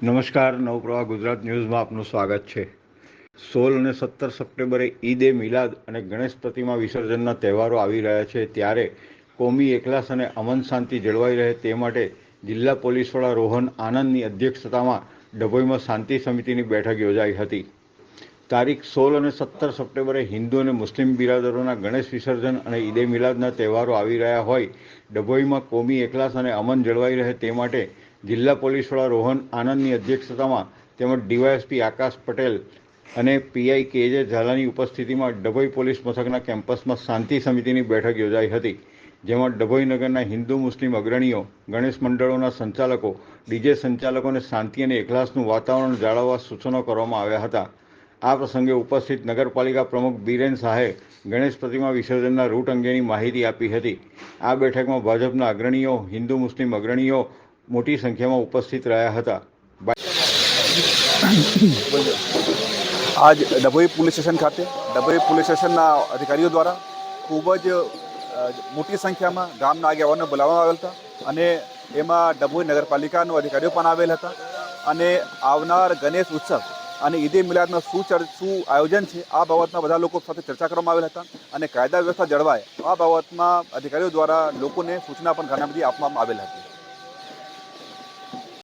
નમસ્કાર, નવપ્રવાહ ગુજરાત ન્યૂઝમાં આપનું સ્વાગત છે। 16 અને 17 સપ્ટેમ્બરે ઈદ એ મિલાદ અને ગણેશ પ્રતિમા વિસર્જનના તહેવારો આવી રહ્યા છે, ત્યારે કોમી એકલાસ અને અમન શાંતિ જળવાઈ રહે તે માટે જિલ્લા પોલીસ વડા રોહન આનંદની અધ્યક્ષતામાં ડભોઈમાં શાંતિ સમિતિની બેઠક યોજાઈ હતી। તારીખ 16 અને 17 સપ્ટેમ્બરે હિન્દુ અને મુસ્લિમ બિરાદરોના ગણેશ વિસર્જન અને ઈદ એ મિલાદના તહેવારો આવી રહ્યા હોય ડભોઈમાં કોમી એકલાસ અને અમન જળવાઈ રહે તે માટે જિલ્લા પોલીસ વડા રોહન આનંદની અધ્યક્ષતામાં તેમજ ડીવાયએસપી આકાશ પટેલ અને પીઆઈ કેજે ઝાલાની ઉપસ્થિતિમાં ડભોઈ પોલીસ મથકના કેમ્પસમાં શાંતિ સમિતિની બેઠક યોજાઈ હતી, જેમાં ડભોઈ નગરના હિન્દુ મુસ્લિમ અગ્રણીઓ, ગણેશ મંડળોના સંચાલકો, ડીજે સંચાલકોને શાંતિ અને એકલાસનું વાતાવરણ જાળવવા સૂચનો કરવામાં આવ્યા હતા। આ પ્રસંગે ઉપસ્થિત નગરપાલિકા પ્રમુખ બીરેન શાહે ગણેશ પ્રતિમા વિસર્જનના રૂટ અંગેની માહિતી આપી હતી। આ બેઠકમાં ભાજપના અગ્રણીઓ, હિન્દુ મુસ્લિમ અગ્રણીઓ મોટી સંખ્યામાં ઉપસ્થિત રહ્યા હતા। આજ ડભોઈ પોલીસ સ્ટેશન ખાતે ડભોઈ પોલીસ સ્ટેશનના અધિકારીઓ દ્વારા ખૂબ જ મોટી સંખ્યામાં ગામના આગેવાનોને બોલાવવામાં આવેલ હતા અને એમાં ડભોઈ નગરપાલિકાના અધિકારીઓ પણ આવેલ હતા અને આવનાર ગણેશ ઉત્સવ અને ઈદ એ મિલાદના શું આયોજન છે આ બાબતમાં બધા લોકો સાથે ચર્ચા કરવામાં આવેલ હતા અને કાયદા વ્યવસ્થા જળવાય આ બાબતમાં અધિકારીઓ દ્વારા લોકોને સૂચના પણ ઘણી બધી આપવામાં આવેલ હતી।